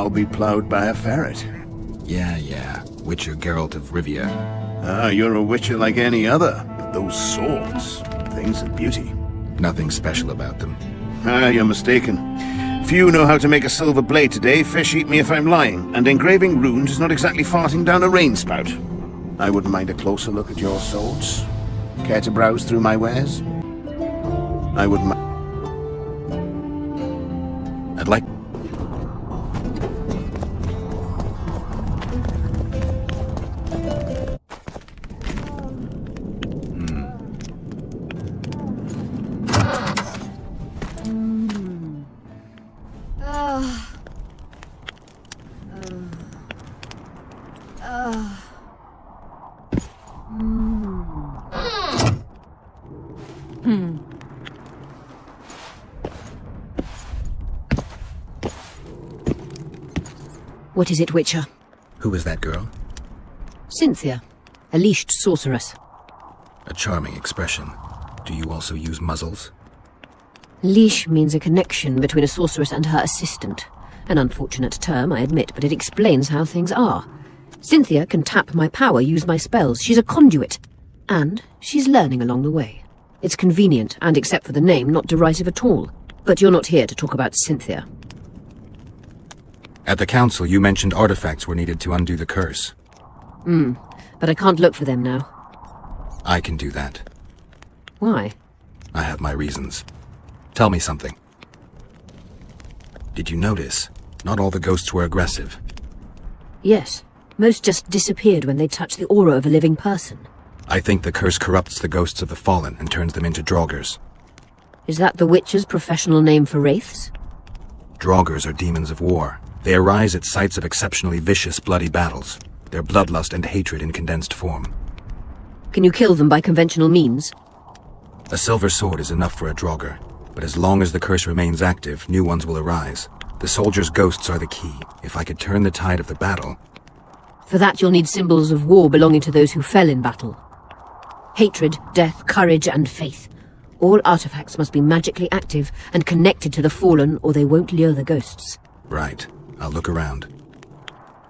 I'll be plowed by a ferret. Yeah. Witcher Geralt of Rivia. Ah, you're a witcher like any other. But those swords, things of beauty. Nothing special about them. Ah, you're mistaken. Few know how to make a silver blade today, fish eat me if I'm lying, and engraving runes is not exactly farting down a rain spout. I wouldn't mind a closer look at your swords. Care to browse through my wares? I wouldn't mind. I'd like... What is it, Witcher? Who is that girl? Cynthia, a leashed sorceress. A charming expression. Do you also use muzzles? Leash means a connection between a sorceress and her assistant. An unfortunate term, I admit, but it explains how things are. Cynthia can tap my power, use my spells. She's a conduit. And she's learning along the way. It's convenient, and except for the name, not derisive at all. But you're not here to talk about Cynthia. At the council, you mentioned artifacts were needed to undo the curse. But I can't look for them now. I can do that. Why? I have my reasons. Tell me something. Did you notice? Not all the ghosts were aggressive. Yes. Most just disappeared when they touched the aura of a living person. I think the curse corrupts the ghosts of the fallen and turns them into draugrs. Is that the Witcher's professional name for wraiths? Draugrs are demons of war. They arise at sites of exceptionally vicious, bloody battles. Their bloodlust and hatred in condensed form. Can you kill them by conventional means? A silver sword is enough for a draugr, but as long as the curse remains active, new ones will arise. The soldiers' ghosts are the key. If I could turn the tide of the battle... For that you'll need symbols of war belonging to those who fell in battle. Hatred, death, courage, and faith. All artifacts must be magically active and connected to the fallen, or they won't lure the ghosts. Right. I'll look around.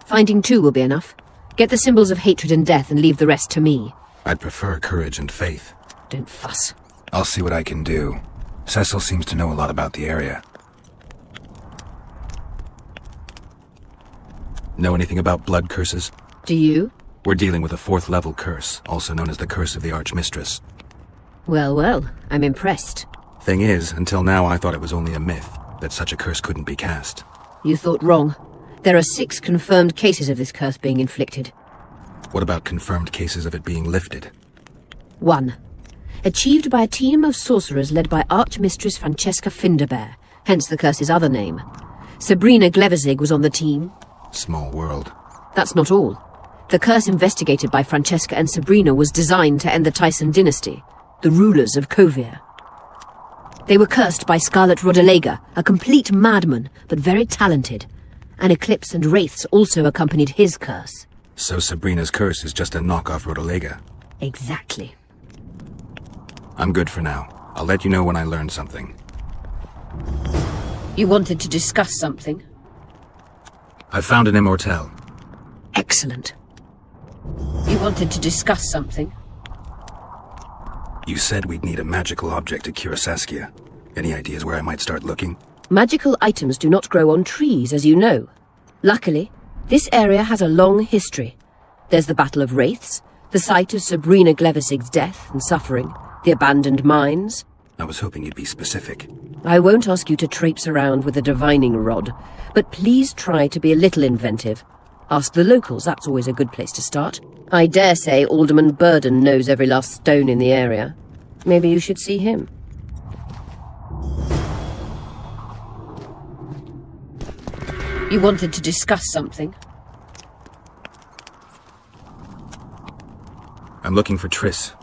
Finding two will be enough. Get the symbols of hatred and death and leave the rest to me. I'd prefer courage and faith. Don't fuss. I'll see what I can do. Cecil seems to know a lot about the area. Know anything about blood curses? Do you? We're dealing with a 4th level curse, also known as the Curse of the Archmistress. Well, I'm impressed. Thing is, until now I thought it was only a myth, that such a curse couldn't be cast. You thought wrong. There are 6 confirmed cases of this curse being inflicted. What about confirmed cases of it being lifted? 1. Achieved by a team of sorcerers led by Archmistress Francesca Finderbear, hence the curse's other name. Sabrina Glevezig was on the team. Small world. That's not all. The curse investigated by Francesca and Sabrina was designed to end the Tyson dynasty, the rulers of Kovir. They were cursed by Scarlet Rodalega, a complete madman, but very talented. An eclipse and wraiths also accompanied his curse. So Sabrina's curse is just a knockoff Rodalega? Exactly. I'm good for now. I'll let you know when I learn something. You wanted to discuss something? I found an immortelle. Excellent. You wanted to discuss something? You said we'd need a magical object to cure Saskia. Any ideas where I might start looking? Magical items do not grow on trees, as you know. Luckily, this area has a long history. There's the Battle of Wraiths, the site of Sabrina Glevezig's death and suffering, the abandoned mines. I was hoping you'd be specific. I won't ask you to traipse around with a divining rod, but please try to be a little inventive. Ask the locals, that's always a good place to start. I dare say Alderman Burden knows every last stone in the area. Maybe you should see him. You wanted to discuss something? I'm looking for Triss.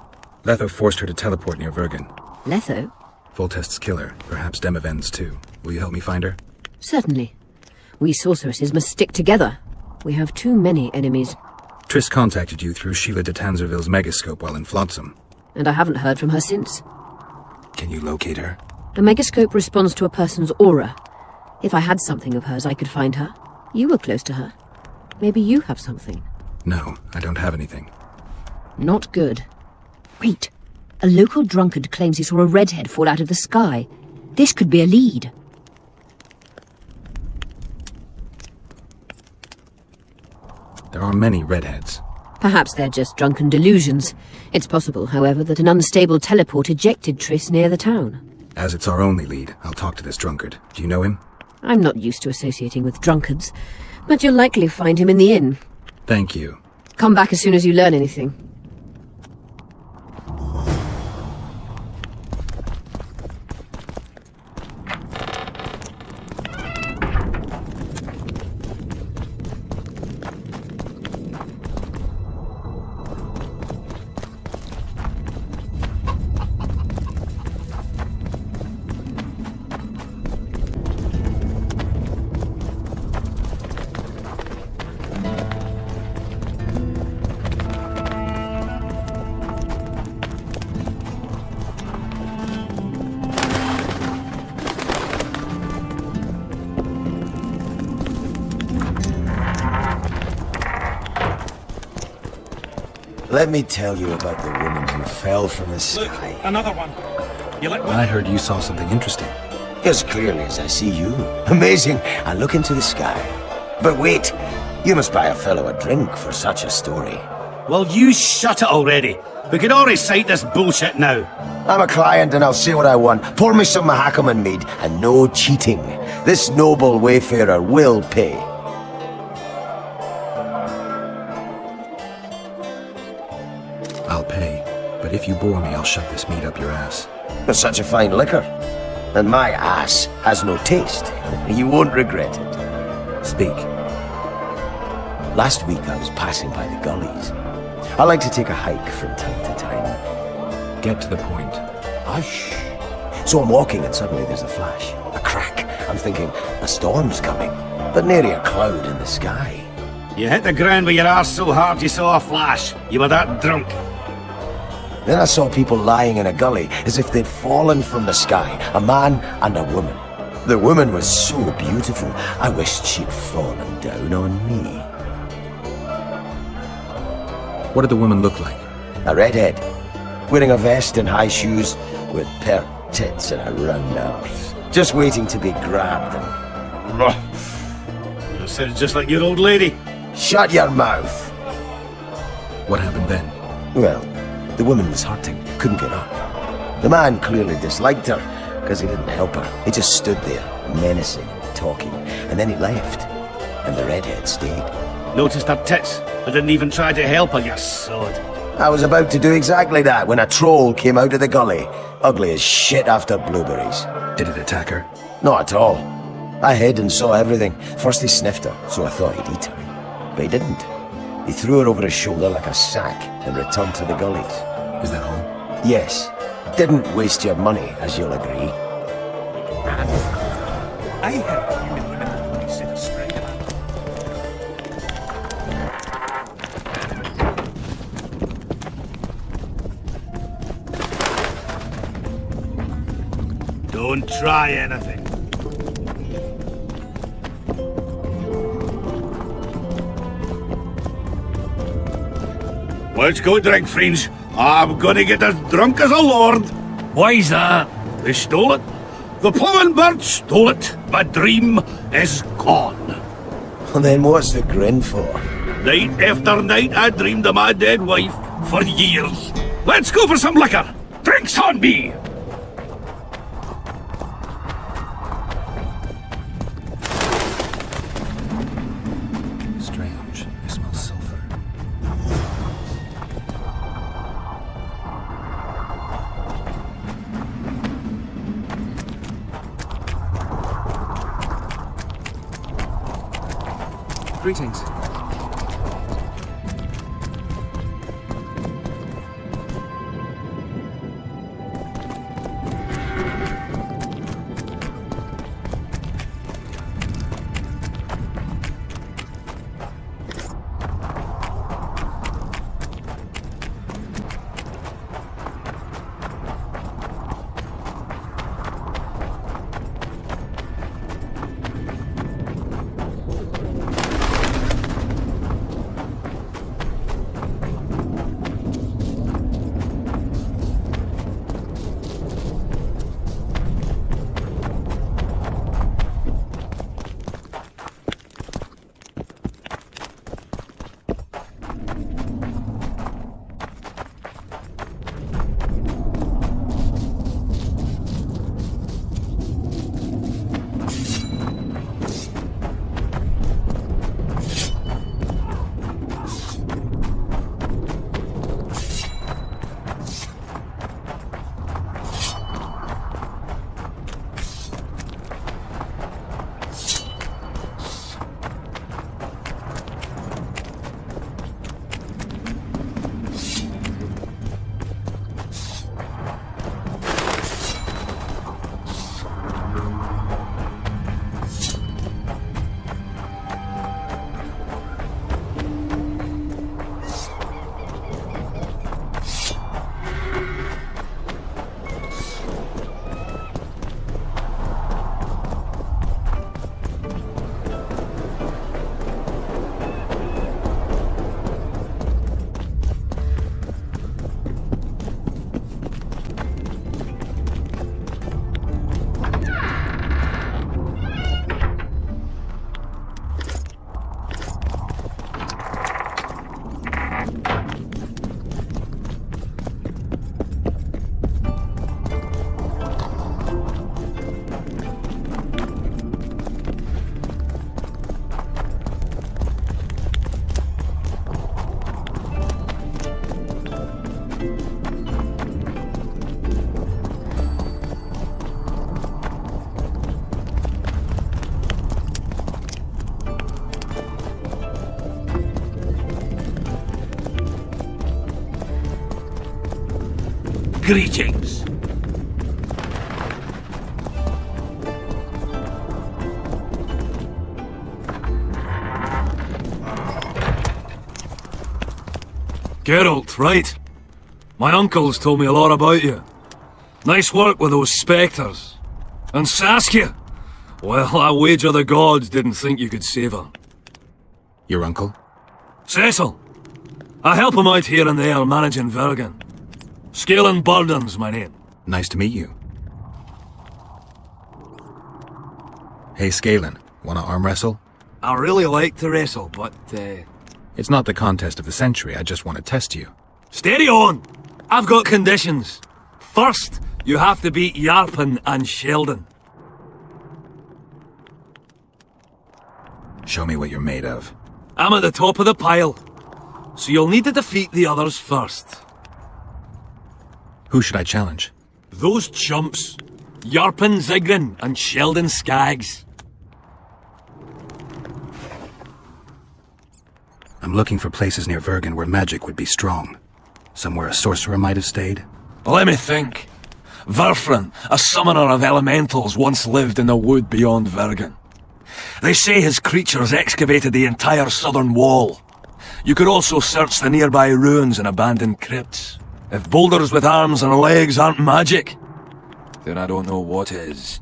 Letho forced her to teleport near Vergen. Letho? Voltest's killer, perhaps Demavend's too. Will you help me find her? Certainly. We sorceresses must stick together. We have too many enemies. Triss contacted you through Sheila de Tanzerville's megascope while in Flotsam. And I haven't heard from her since. Can you locate her? A megascope responds to a person's aura. If I had something of hers, I could find her. You were close to her. Maybe you have something. No, I don't have anything. Not good. Wait. A local drunkard claims he saw a redhead fall out of the sky. This could be a lead. There are many redheads. Perhaps they're just drunken delusions. It's possible, however, that an unstable teleport ejected Triss near the town. As it's our only lead, I'll talk to this drunkard. Do you know him? I'm not used to associating with drunkards, but you'll likely find him in the inn. Thank you. Come back as soon as you learn anything. Let me tell you about the woman who fell from the sky. Another one. You like I heard you saw something interesting. As clearly as I see you. Amazing. I look into the sky. But wait, you must buy a fellow a drink for such a story. Well, you shut it already. We could all recite this bullshit now. I'm a client and I'll say what I want. Pour me some Mahakaman mead and no cheating. This noble wayfarer will pay. I'll pay, but if you bore me, I'll shove this meat up your ass. It's such a fine liquor. And my ass has no taste. You won't regret it. Speak. Last week I was passing by the gullies. I like to take a hike from time to time. Get to the point. Hush. So I'm walking and suddenly there's a flash, a crack. I'm thinking, a storm's coming, but nary a cloud in the sky. You hit the ground with your arse so hard you saw a flash. You were that drunk. Then I saw people lying in a gully as if they'd fallen from the sky, a man and a woman. The woman was so beautiful, I wished she'd fallen down on me. What did the woman look like? A redhead, wearing a vest and high shoes with pert tits and a round arse, just waiting to be grabbed and... You said just like your old lady. Shut your mouth! What happened then? Well, the woman was hurting, couldn't get up. The man clearly disliked her, because he didn't help her. He just stood there, menacing and talking, and then he left. And the redhead stayed. Noticed her tits, but didn't even try to help her, you sod. I was about to do exactly that when a troll came out of the gully, ugly as shit after blueberries. Did it attack her? Not at all. I hid and saw everything. First he sniffed her, so I thought he'd eat her. But he didn't. He threw her over his shoulder like a sack and returned to the gullies. Is that all? Yes. Didn't waste your money, as you'll agree. I heard you in the middle said a spring. Don't try anything. Let's go drink, friends. I'm gonna get as drunk as a lord. Why's that? They stole it. The plummin' bird stole it. My dream is gone. Well, then what's the grin for? Night after night I dreamed of my dead wife for years. Let's go for some liquor. Drinks on me. Strange. I smell sulfur. Greetings. Greetings. Geralt, right? My uncle's told me a lot about you. Nice work with those spectres. And Saskia? Well, I wager the gods didn't think you could save her. Your uncle? Cecil. I help him out here and there managing Vergen. Scaling Burden's my name. Nice to meet you. Hey, Scalen, wanna arm wrestle? I really like to wrestle, but, It's not the contest of the century, I just want to test you. steady on! I've got conditions. First, you have to beat Yarpen and Sheldon. Show me what you're made of. I'm at the top of the pile, so you'll need to defeat the others first. Who should I challenge? Those chumps. Yarpen Zigrin and Sheldon Skaggs. I'm looking for places near Vergen where magic would be strong. Somewhere a sorcerer might have stayed. Let me think. Verfrin, a summoner of elementals, once lived in the wood beyond Vergen. They say his creatures excavated the entire southern wall. You could also search the nearby ruins and abandoned crypts. If boulders with arms and legs aren't magic, then I don't know what is.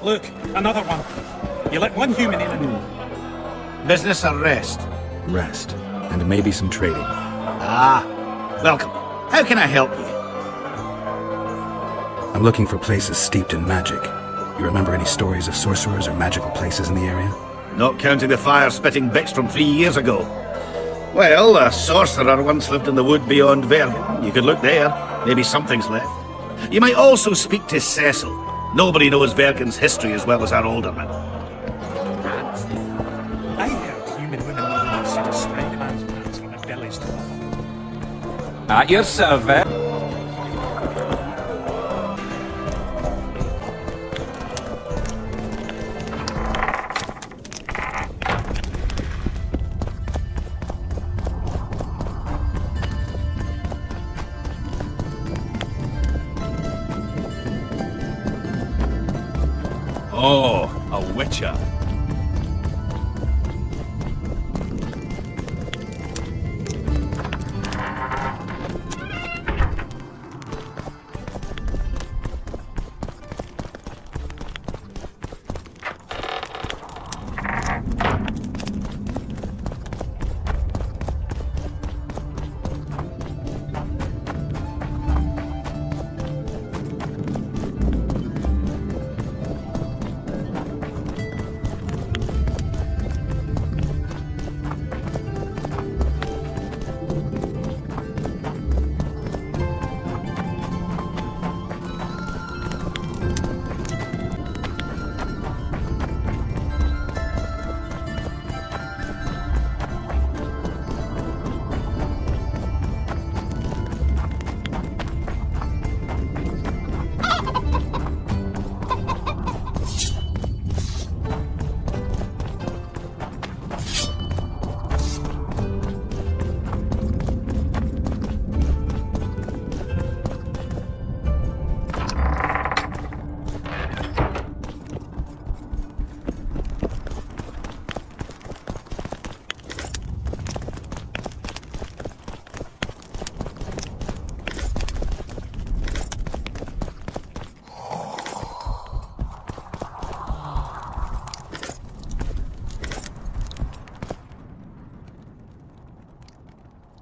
Look, another one. You let one human in and... Business or rest? Rest. And maybe some trading. Ah, welcome. How can I help you? I'm looking for places steeped in magic. You remember any stories of sorcerers or magical places in the area? Not counting the fire-spitting bits from 3 years ago. Well, a sorcerer once lived in the wood beyond Vergen. You could look there. Maybe something's left. You might also speak to Cecil. Nobody knows Vergen's history as well as our alderman. I heard human women moving to describe the man's pants from their bellies to offer. At your service. Oh, a witcher.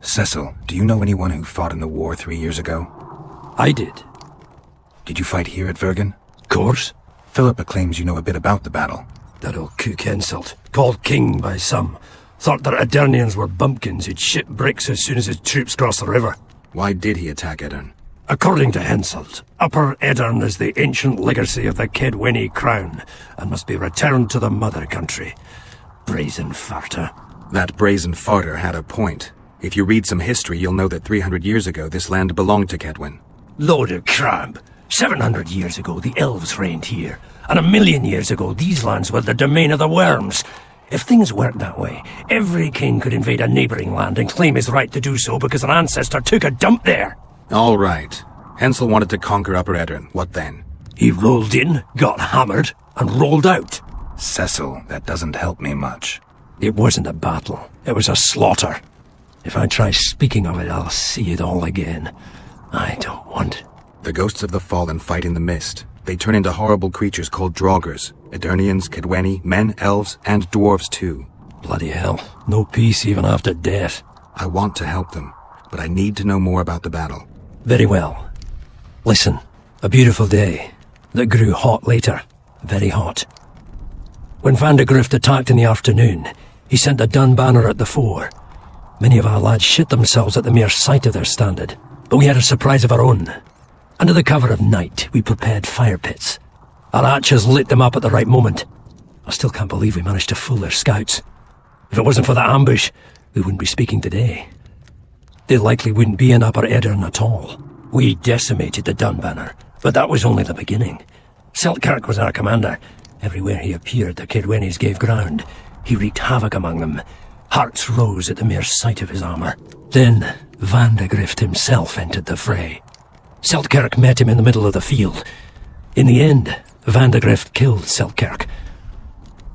Cecil, do you know anyone who fought in the war 3 years ago? I did. Did you fight here at Vergen? Course. Philippa claims you know a bit about the battle. That old cook insult. Called king by some. Thought that Adernians were bumpkins who'd ship bricks as soon as his troops crossed the river. Why did he attack Edirn? According to Henselt, Upper Edirn is the ancient legacy of the Kedwenny crown and must be returned to the mother country. Brazen farter. That brazen farter had a point. If you read some history, you'll know that 300 years ago this land belonged to Kedwen. Load of crab. 700 years ago the elves reigned here, and 1,000,000 years ago these lands were the domain of the worms. If things worked that way, every king could invade a neighbouring land and claim his right to do so because an ancestor took a dump there. All right. Hensel wanted to conquer Upper Edirn. What then? He rolled in, got hammered, and rolled out. Cecil, that doesn't help me much. It wasn't a battle. It was a slaughter. If I try speaking of it, I'll see it all again. I don't want... The ghosts of the fallen fight in the mist. They turn into horrible creatures called Draugrs. Edirnians, Kedwenny, men, elves, and dwarves too. Bloody hell. No peace even after death. I want to help them, but I need to know more about the battle. Very well. Listen, a beautiful day that grew hot later. Very hot. When Van de Grift attacked in the afternoon, he sent a dun banner at the fore. Many of our lads shit themselves at the mere sight of their standard, but we had a surprise of our own. Under the cover of night, we prepared fire pits. Our archers lit them up at the right moment. I still can't believe we managed to fool their scouts. If it wasn't for the ambush, we wouldn't be speaking today. They likely wouldn't be in Upper Edirn at all. We decimated the dun banner, but that was only the beginning. Selkirk was our commander. Everywhere he appeared, the Kedwennies gave ground. He wreaked havoc among them. Hearts rose at the mere sight of his armour. Then Van de Grift himself entered the fray. Selkirk met him in the middle of the field. In the end, Van de Grift killed Selkirk.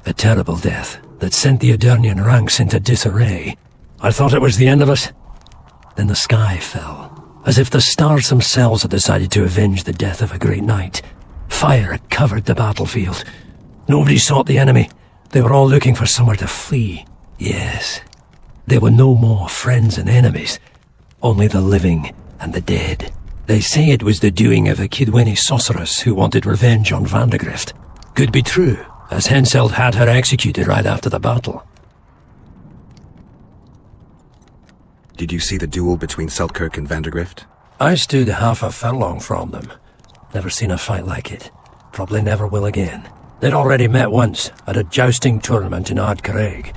A terrible death that sent the Edirnian ranks into disarray. I thought it was the end of us. Then the sky fell, as if the stars themselves had decided to avenge the death of a great knight. Fire covered the battlefield. Nobody sought the enemy. They were all looking for somewhere to flee. Yes, there were no more friends and enemies, only the living and the dead. They say it was the doing of a Kedwenny sorceress who wanted revenge on Van de Grift. Could be true, as Henselt had her executed right after the battle. Did you see the duel between Selkirk and Van de Grift? I stood half a furlong from them. Never seen a fight like it. Probably never will again. They'd already met once, at a jousting tournament in Ardcarreg.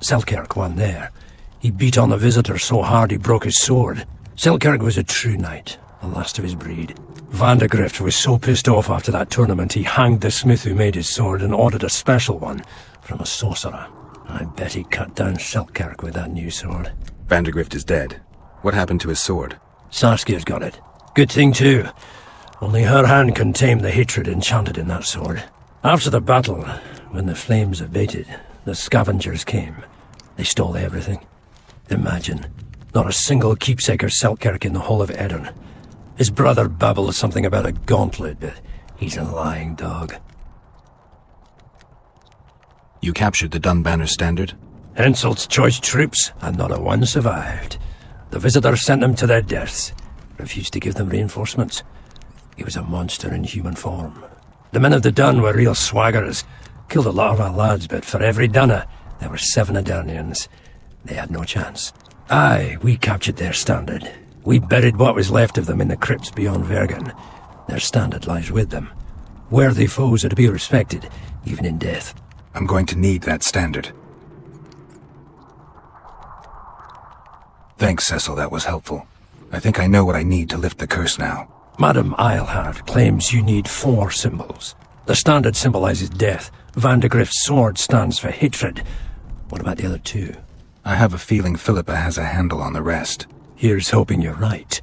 Selkirk won there. He beat on the visitor so hard he broke his sword. Selkirk was a true knight, the last of his breed. Van de Grift was so pissed off after that tournament he hanged the smith who made his sword and ordered a special one from a sorcerer. I bet he cut down Selkirk with that new sword. Van de Grift is dead. What happened to his sword? Saskia's got it. Good thing too. Only her hand can tame the hatred enchanted in that sword. After the battle, when the flames abated, the scavengers came. They stole everything. Imagine, not a single keepsake or Selkirk in the whole of Edirn. His brother babbled something about a gauntlet, but he's a lying dog. You captured the Dun Banner standard? Henselt's choice troops, and not a one survived. The visitor sent them to their deaths, refused to give them reinforcements. He was a monster in human form. The men of the Dun were real swaggerers. Killed a lot of our lads, but for every Dunner, there were 7 Edirnians. They had no chance. Aye, we captured their standard. We buried what was left of them in the crypts beyond Vergen. Their standard lies with them. Worthy foes are to be respected, even in death. I'm going to need that standard. Thanks, Cecil, that was helpful. I think I know what I need to lift the curse now. Madame Eilhard claims you need 4 symbols. The standard symbolizes death. Van de Grift's sword stands for hatred. What about the other 2? I have a feeling Philippa has a handle on the rest. Here's hoping you're right.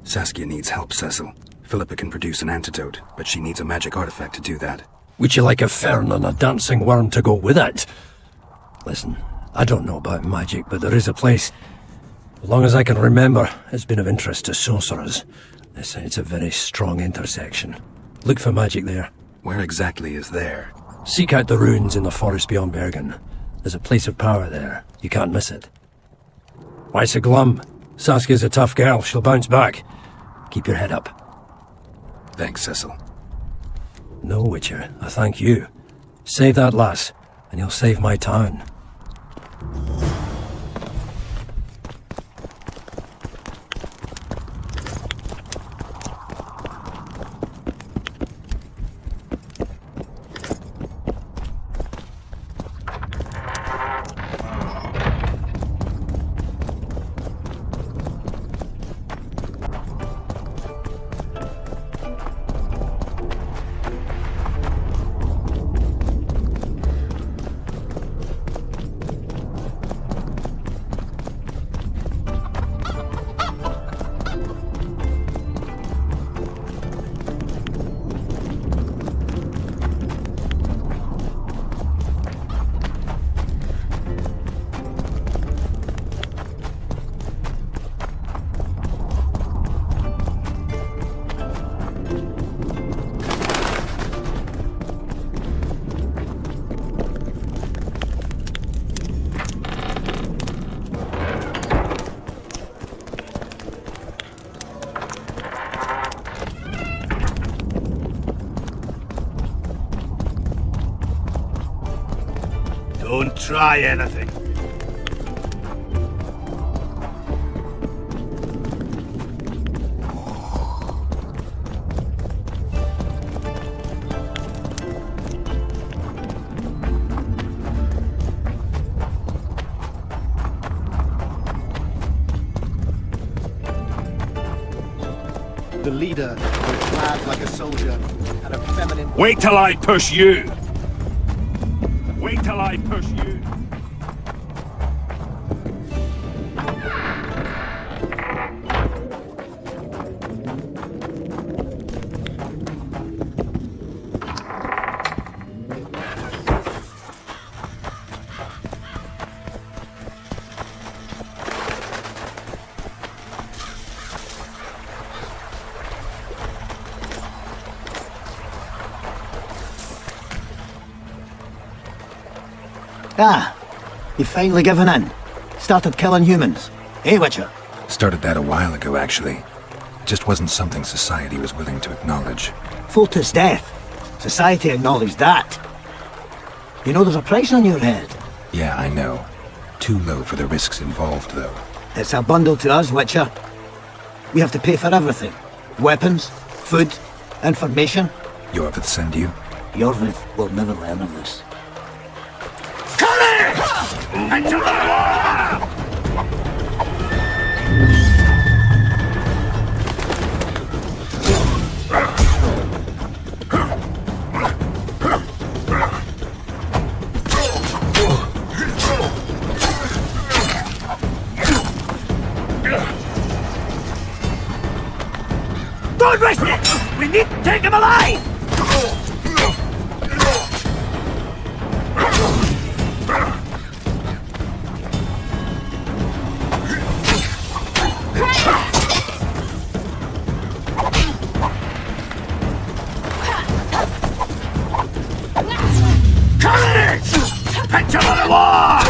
Saskia needs help, Cecil. Philippa can produce an antidote, but she needs a magic artifact to do that. Would you like a fern and a dancing worm to go with it? Listen, I don't know about magic, but there is a place, as long as I can remember, it's been of interest to sorcerers. It's a very strong intersection. Look for magic there. Where exactly is there? Seek out the ruins in the forest beyond Bergen. There's a place of power there. You can't miss it. Why so glum? Saskia's a tough girl. She'll bounce back. Keep your head up. Thanks, Cecil. No, Witcher. I thank you. Save that lass, and you'll save my town. Don't try anything. The leader was clad like a soldier and a feminine... Wait till I push you! Wait till I push you! Ah, you've finally given in. Started killing humans. Eh, Witcher? Started that a while ago, actually. It just wasn't something society was willing to acknowledge. Foltest death. Society acknowledged that. You know there's a price on your head. Yeah, I know. Too low for the risks involved, though. It's a bundle to us, Witcher. We have to pay for everything. Weapons, food, information. Jorvith send you? Jorvith will never learn of this. Into the wall! Don't risk it! We need to take him alive! Into the wall!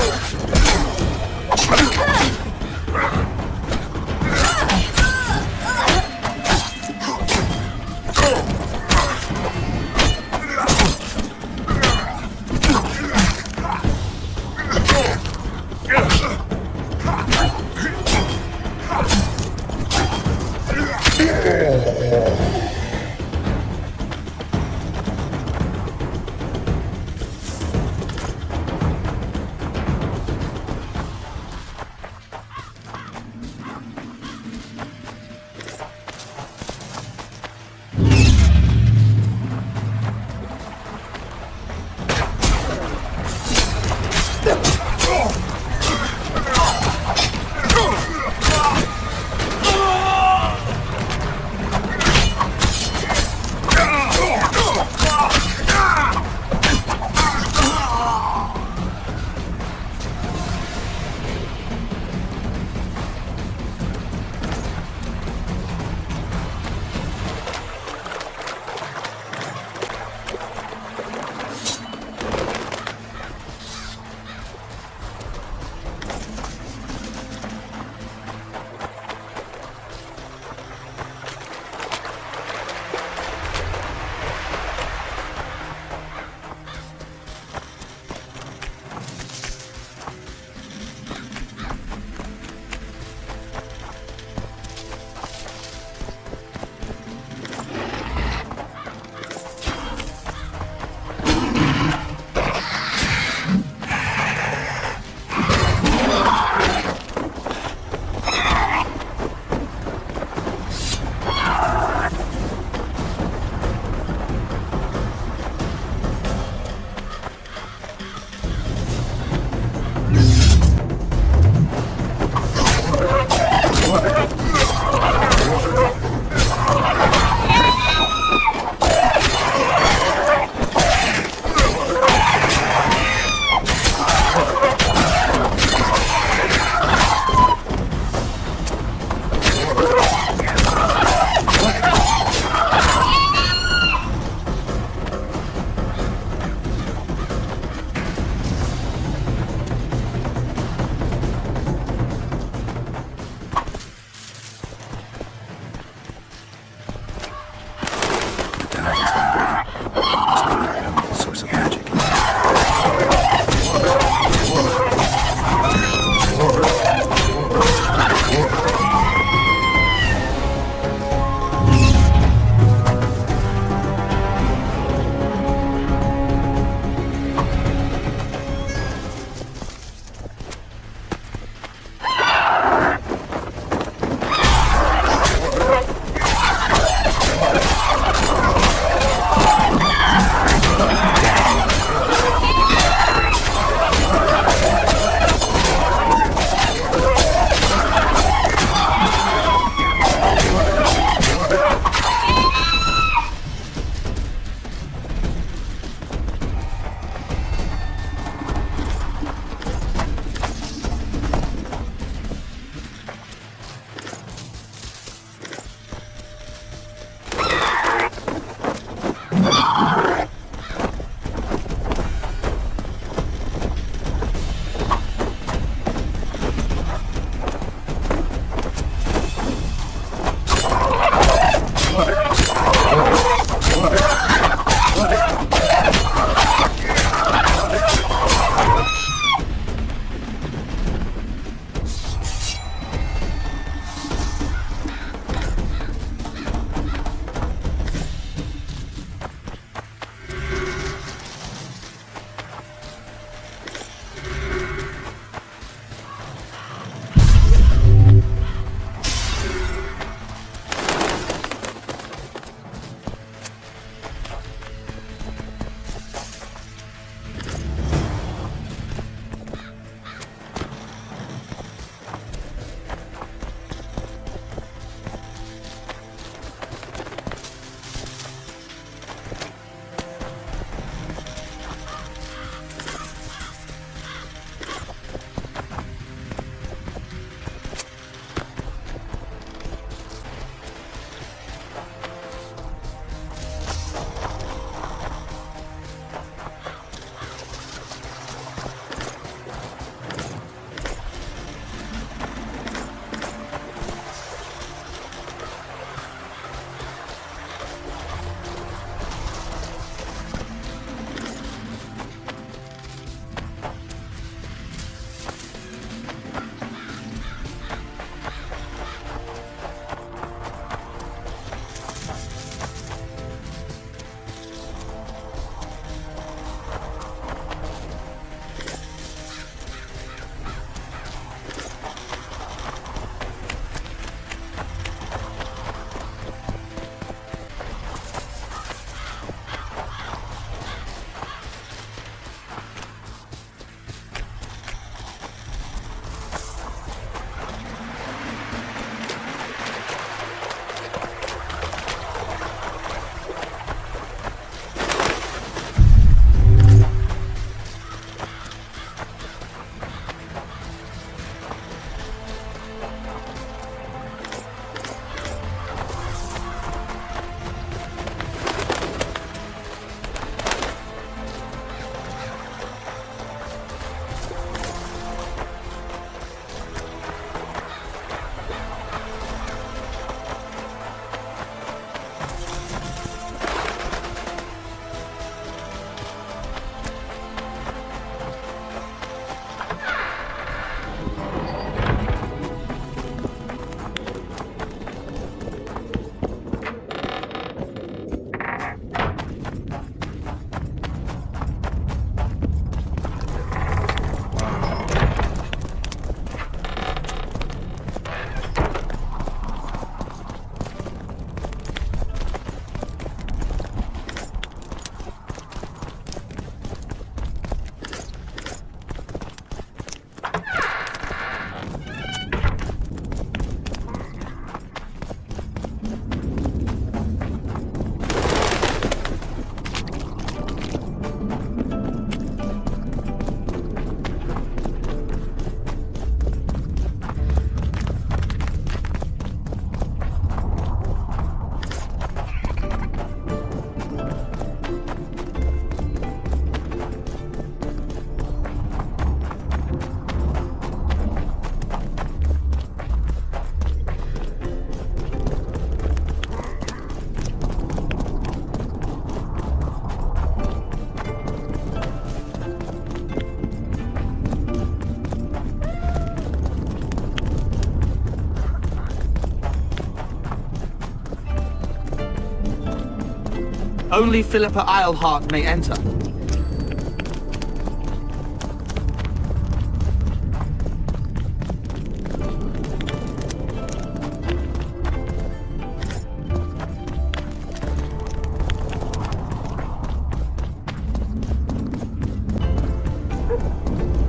Only Philippa Eilhart may enter.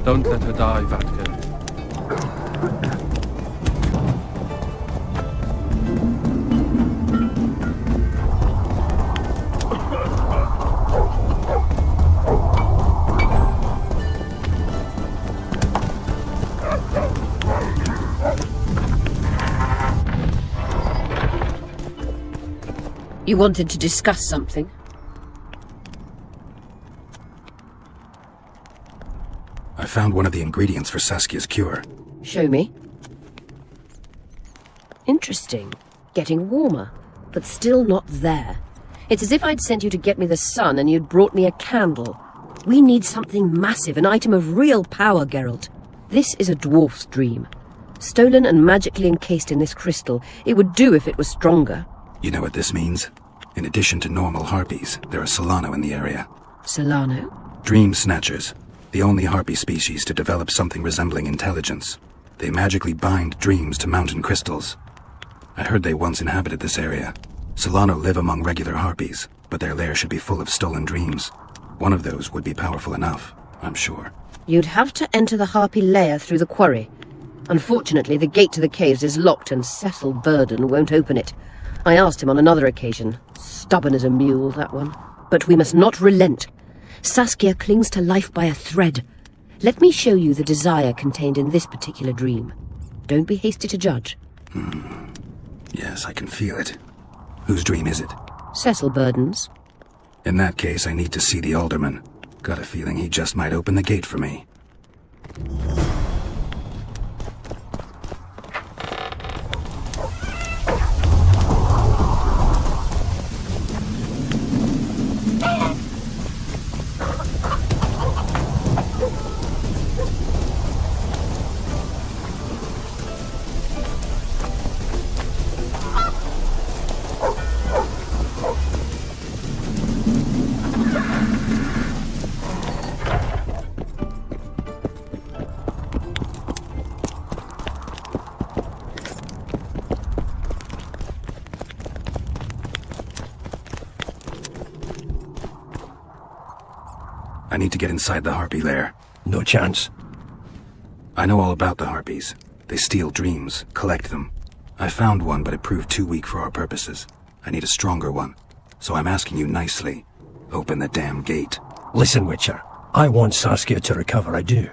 Don't let her die, Vatkin. You wanted to discuss something? I found one of the ingredients for Saskia's cure. Show me. Interesting. Getting warmer, but still not there. It's as if I'd sent you to get me the sun and you'd brought me a candle. We need something massive, an item of real power, Geralt. This is a dwarf's dream. Stolen and magically encased in this crystal. It would do if it was stronger. You know what this means? In addition to normal harpies, there are Solano in the area. Solano? Dream snatchers. The only harpy species to develop something resembling intelligence. They magically bind dreams to mountain crystals. I heard they once inhabited this area. Solano live among regular harpies, but their lair should be full of stolen dreams. One of those would be powerful enough, I'm sure. You'd have to enter the harpy lair through the quarry. Unfortunately, the gate to the caves is locked and Cecil Burden won't open it. I asked him on another occasion. Stubborn as a mule, that one. But we must not relent. Saskia clings to life by a thread. Let me show you the desire contained in this particular dream. Don't be hasty to judge. Yes, I can feel it. Whose dream is it? Cecil Burden's. In that case, I need to see the alderman. Got a feeling he just might open the gate for me. I need to get inside the harpy lair. No chance. I know all about the harpies. They steal dreams, collect them. I found one, but it proved too weak for our purposes. I need a stronger one. So I'm asking you nicely. Open the damn gate. Listen, Witcher. I want Saskia to recover, I do.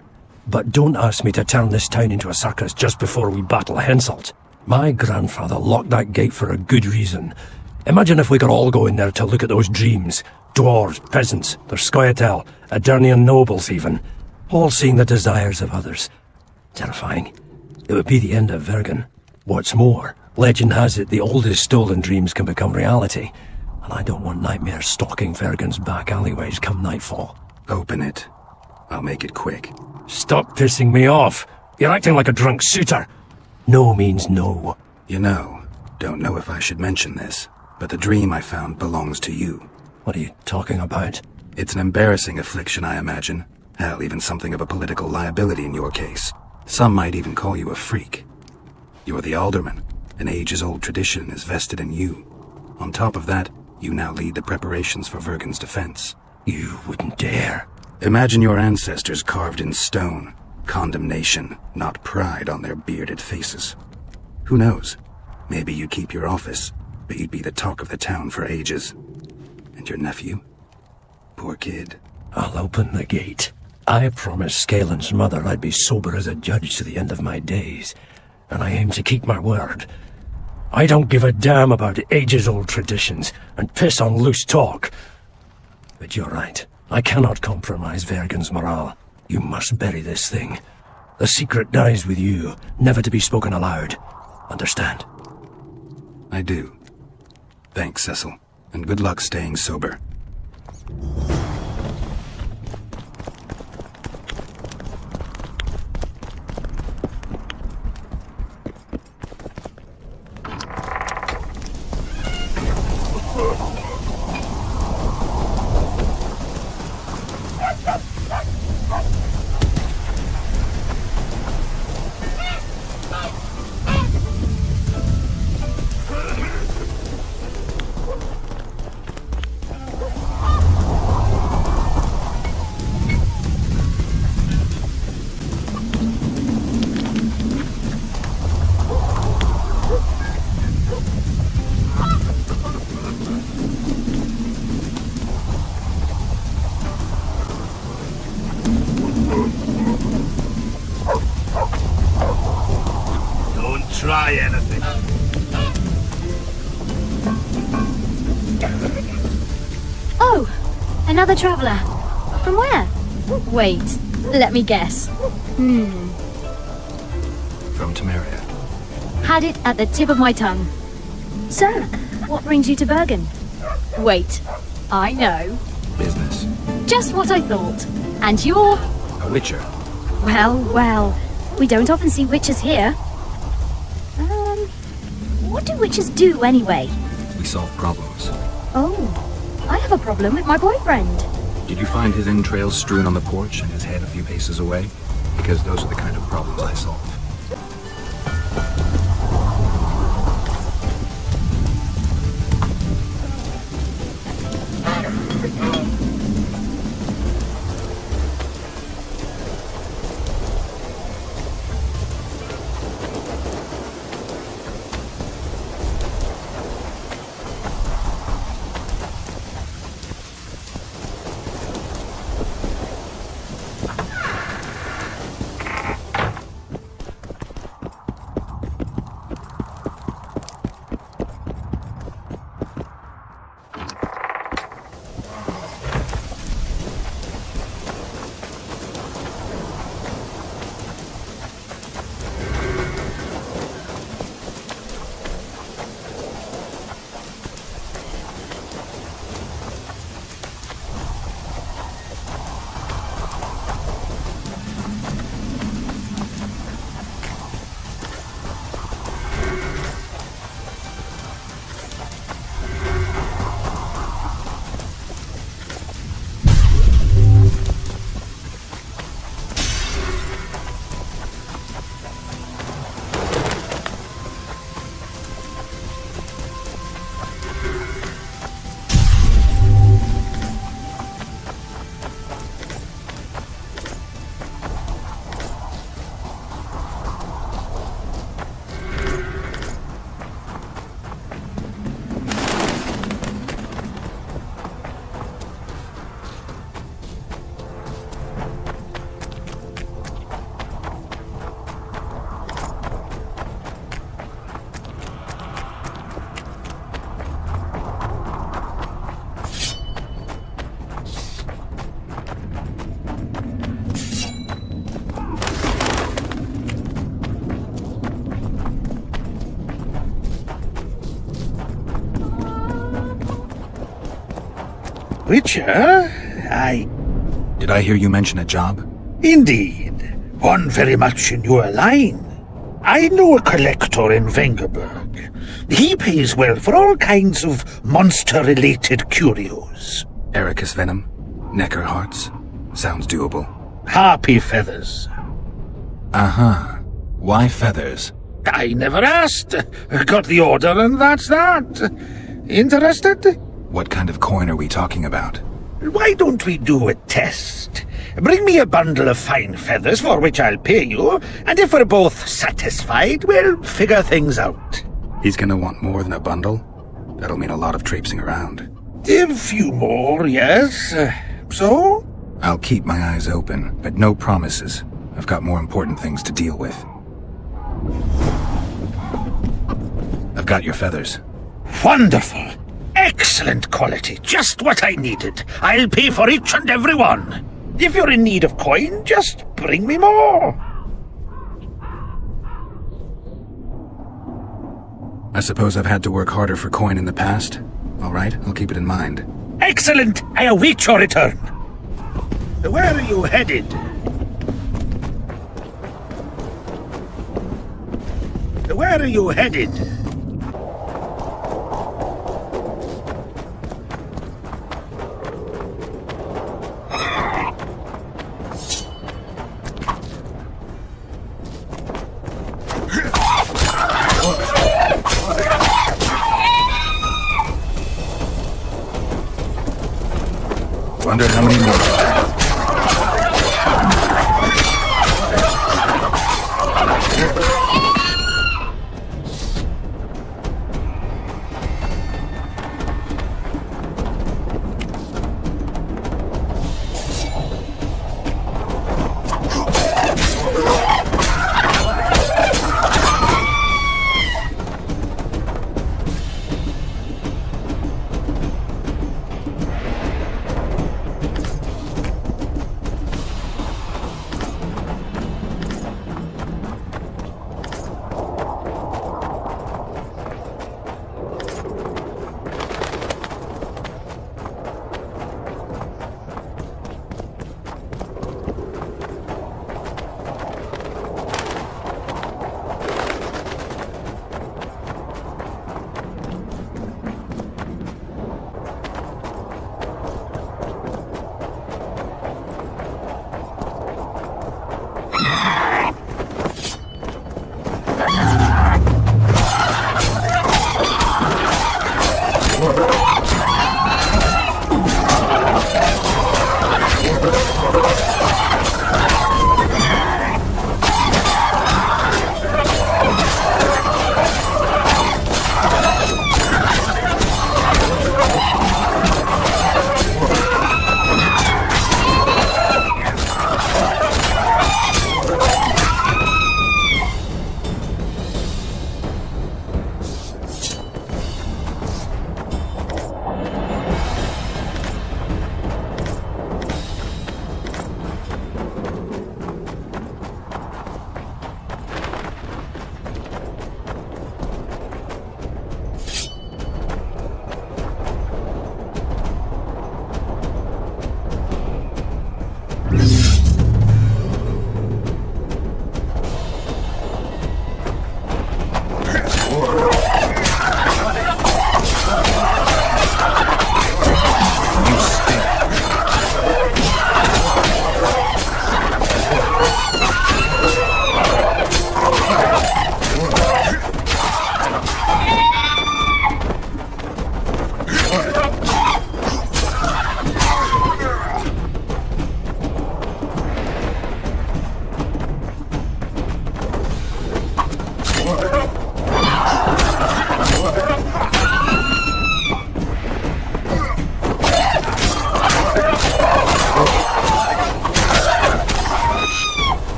But don't ask me to turn this town into a circus just before we battle Henselt. My grandfather locked that gate for a good reason. Imagine if we could all go in there to look at those dreams. Dwarves, peasants, their Scoia'tael, Adernian nobles even. All seeing the desires of others. Terrifying. It would be the end of Vergen. What's more, legend has it the oldest stolen dreams can become reality. And I don't want nightmares stalking Vergen's back alleyways come nightfall. Open it. I'll make it quick. Stop pissing me off. You're acting like a drunk suitor. No means no. You know, don't know if I should mention this, but the dream I found belongs to you. What are you talking about? It's an embarrassing affliction, I imagine. Hell, even something of a political liability in your case. Some might even call you a freak. You're the alderman. An ages-old tradition is vested in you. On top of that, you now lead the preparations for Vergen's defense. You wouldn't dare. Imagine your ancestors carved in stone. Condemnation, not pride on their bearded faces. Who knows? Maybe you'd keep your office, but you'd be the talk of the town for ages. And your nephew? Poor kid. I'll open the gate. I promised Scalen's mother I'd be sober as a judge to the end of my days, and I aim to keep my word. I don't give a damn about ages-old traditions and piss on loose talk. But you're right. I cannot compromise Vergen's morale. You must bury this thing. The secret dies with you, never to be spoken aloud. Understand? I do. Thanks, Cecil. And good luck staying sober. buy anything. Oh, another traveller. From where? Wait, let me guess. From Temeria. Had it at the tip of my tongue. So, what brings you to Bergen? Wait, I know. Business. Just what I thought. And you're... A witcher. Well, we don't often see witches here. What do witches do anyway? We solve problems. Oh, I have a problem with my boyfriend. Did you find his entrails strewn on the porch and his head a few paces away? Because those are the kind of problems I solve. Witcher? Aye. Did I hear you mention a job? Indeed. One very much in your line. I know a collector in Vengerberg. He pays well for all kinds of monster-related curios. Ericus venom? Necker hearts? Sounds doable. Harpy feathers. Uh-huh. Why feathers? I never asked. Got the order and that's that. Interested? What kind of coin are we talking about? Why don't we do a test? Bring me a bundle of fine feathers for which I'll pay you, and if we're both satisfied, we'll figure things out. He's gonna want more than a bundle? That'll mean a lot of traipsing around. A few more, yes. So? I'll keep my eyes open, but no promises. I've got more important things to deal with. I've got your feathers. Wonderful. Excellent quality. Just what I needed. I'll pay for each and every one. If you're in need of coin, just bring me more. I suppose I've had to work harder for coin in the past. All right, I'll keep it in mind. Excellent. I await your return. Where are you headed? Where are you headed? Wonder how many more.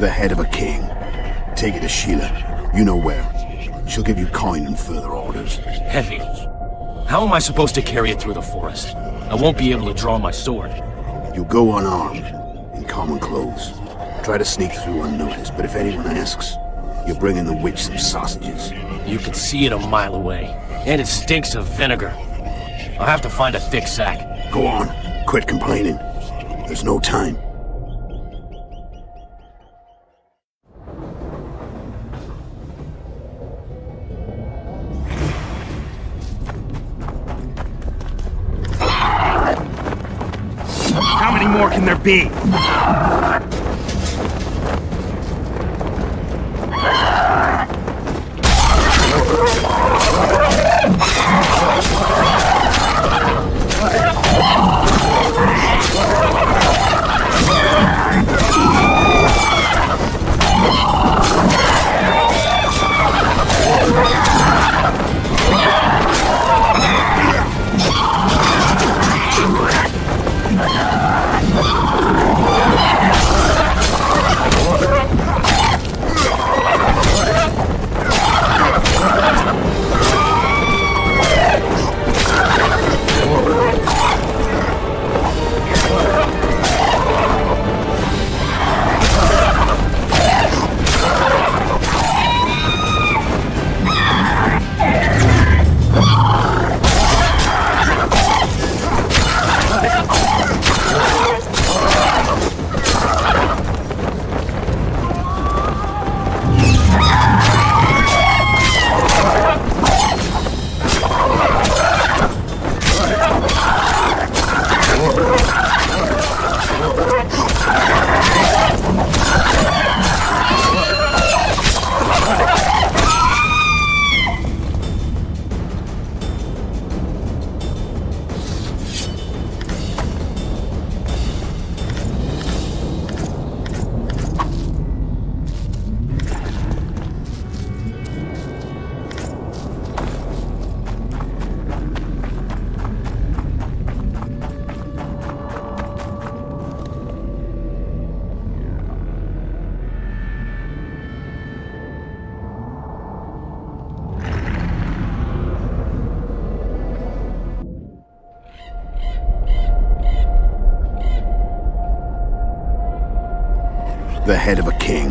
The head of a king. Take it to Sheila. You know where. She'll give you coin and further orders. Heavy. How am I supposed to carry it through the forest? I won't be able to draw my sword. You go unarmed, in common clothes. Try to sneak through unnoticed, but if anyone asks, you're bringing the witch some sausages. You can see it a mile away, and it stinks of vinegar. I'll have to find a thick sack. Go on, quit complaining. There's no time. How many more can there be? The head of a king.